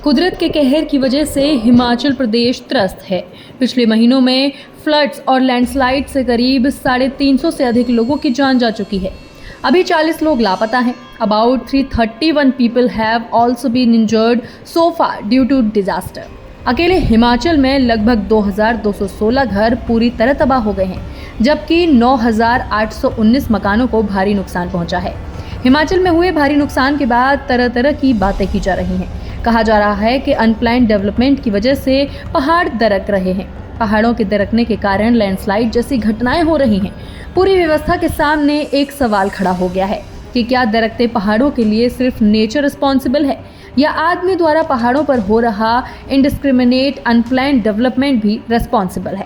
कुदरत के कहर की वजह से हिमाचल प्रदेश त्रस्त है। पिछले महीनों में फ्लड्स और लैंडस्लाइड से करीब 350 से अधिक लोगों की जान जा चुकी है। अभी 40 लोग लापता हैं। About 331 people have also been injured so far due to disaster. अकेले हिमाचल में लगभग 2216 घर पूरी तरह तबाह हो गए हैं, जबकि 9819 मकानों को भारी नुकसान पहुंचा है। हिमाचल में हुए भारी नुकसान के बाद तरह तरह की बातें की जा रही हैं। कहा जा रहा है कि अनप्लान्ड डेवलपमेंट की वजह से पहाड़ दरक रहे हैं। पहाड़ों के दरकने के कारण लैंडस्लाइड जैसी घटनाएं हो रही हैं। पूरी व्यवस्था के सामने एक सवाल खड़ा हो गया है कि क्या दरकते पहाड़ों के लिए सिर्फ नेचर रिस्पॉन्सिबल है या आदमी द्वारा पहाड़ों पर हो रहा इंडिस्क्रिमिनेट अनप्लान्ड डेवलपमेंट भी रिस्पॉन्सिबल है।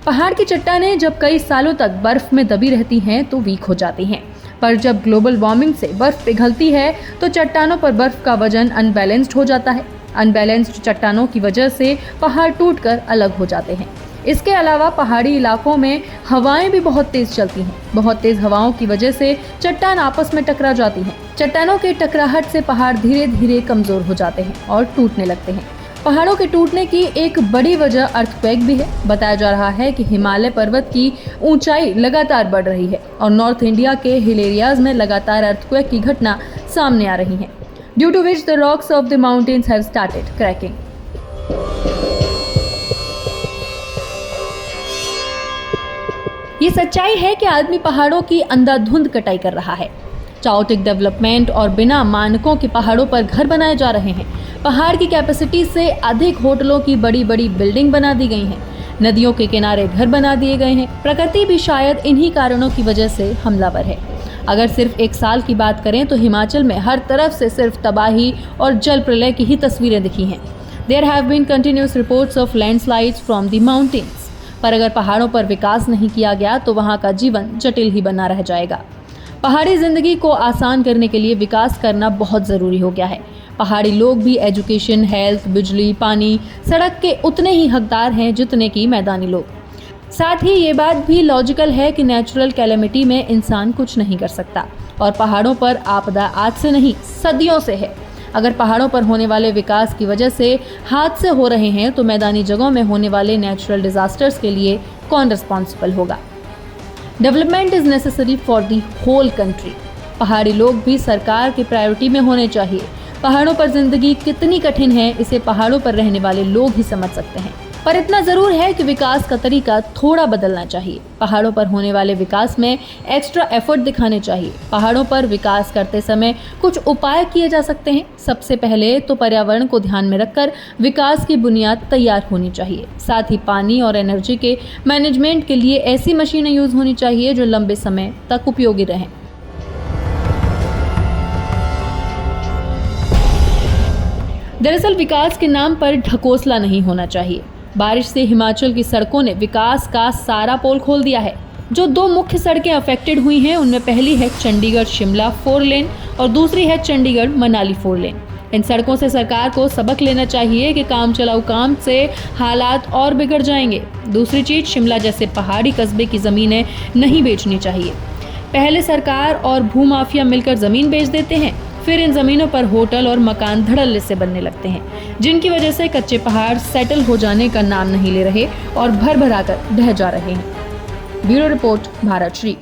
पहाड़ की चट्टानें जब कई सालों तक बर्फ में दबी रहती हैं तो वीक हो जाती हैं, पर जब ग्लोबल वार्मिंग से बर्फ पिघलती है तो चट्टानों पर बर्फ का वजन अनबैलेंस्ड हो जाता है। अनबैलेंस्ड चट्टानों की वजह से पहाड़ टूटकर अलग हो जाते हैं। इसके अलावा पहाड़ी इलाकों में हवाएं भी बहुत तेज चलती हैं। बहुत तेज हवाओं की वजह से चट्टान आपस में टकरा जाती हैं। चट्टानों के टकराहट से पहाड़ धीरे धीरे कमजोर हो जाते हैं और टूटने लगते हैं। पहाड़ों के टूटने की एक बड़ी वजह अर्थक्वेक भी है। बताया जा रहा है कि हिमालय पर्वत की ऊंचाई लगातार बढ़ रही है और नॉर्थ इंडिया के हिल एरियाज में लगातार अर्थक्वेक की घटना सामने आ रही है, due to which the rocks of the mountains have started cracking. ये सच्चाई है कि आदमी पहाड़ों की अंधाधुंध कटाई कर रहा है। चाओटिक डेवलपमेंट और बिना मानकों के पहाड़ों पर घर बनाए जा रहे हैं। पहाड़ की कैपेसिटी से अधिक होटलों की बड़ी बड़ी बिल्डिंग बना दी गई हैं। नदियों के किनारे घर बना दिए गए हैं। प्रकृति भी शायद इन्हीं कारणों की वजह से हमलावर है। अगर सिर्फ एक साल की बात करें तो हिमाचल में हर तरफ से सिर्फ तबाही और जल प्रलय की ही तस्वीरें दिखी हैं। There have been continuous reports of landslides from the mountains. पर अगर पहाड़ों पर विकास नहीं किया गया तो वहाँ का जीवन जटिल ही बना रह जाएगा। पहाड़ी जिंदगी को आसान करने के लिए विकास करना बहुत ज़रूरी हो गया है। पहाड़ी लोग भी एजुकेशन, हेल्थ, बिजली, पानी, सड़क के उतने ही हकदार हैं जितने कि मैदानी लोग। साथ ही ये बात भी लॉजिकल है कि नेचुरल कैलेमिटी में इंसान कुछ नहीं कर सकता और पहाड़ों पर आपदा आज से नहीं सदियों से है। अगर पहाड़ों पर होने वाले विकास की वजह से हादसे हो रहे हैं तो मैदानी जगहों में होने वाले नेचुरल डिजास्टर्स के लिए कौन रिस्पॉन्सिबल होगा? Development is necessary for the whole country. पहाड़ी लोग भी सरकार की प्रायोरिटी में होने चाहिए। पहाड़ों पर जिंदगी कितनी कठिन है इसे पहाड़ों पर रहने वाले लोग ही समझ सकते हैं, पर इतना जरूर है कि विकास का तरीका थोड़ा बदलना चाहिए। पहाड़ों पर होने वाले विकास में एक्स्ट्रा एफर्ट दिखाने चाहिए। पहाड़ों पर विकास करते समय कुछ उपाय किए जा सकते हैं। सबसे पहले तो पर्यावरण को ध्यान में रखकर विकास की बुनियाद तैयार होनी चाहिए। साथ ही पानी और एनर्जी के मैनेजमेंट के लिए ऐसी मशीनें यूज होनी चाहिए जो लंबे समय तक उपयोगी रहें। दरअसल विकास के नाम पर ढकोसला नहीं होना चाहिए। बारिश से हिमाचल की सड़कों ने विकास का सारा पोल खोल दिया है। जो दो मुख्य सड़कें अफेक्टेड हुई हैं उनमें पहली है चंडीगढ़ शिमला 4 लेन और दूसरी है चंडीगढ़ मनाली 4 लेन। इन सड़कों से सरकार को सबक लेना चाहिए कि काम चलाऊ काम से हालात और बिगड़ जाएंगे। दूसरी चीज, शिमला जैसे पहाड़ी कस्बे की जमीनें नहीं बेचनी चाहिए। पहले सरकार और भूमाफिया मिलकर जमीन बेच देते हैं, फिर इन जमीनों पर होटल और मकान धड़ल्ले से बनने लगते हैं, जिनकी वजह से कच्चे पहाड़ सेटल हो जाने का नाम नहीं ले रहे और भर भरा कर ढह जा रहे हैं। Bureau report, Bharat Shri.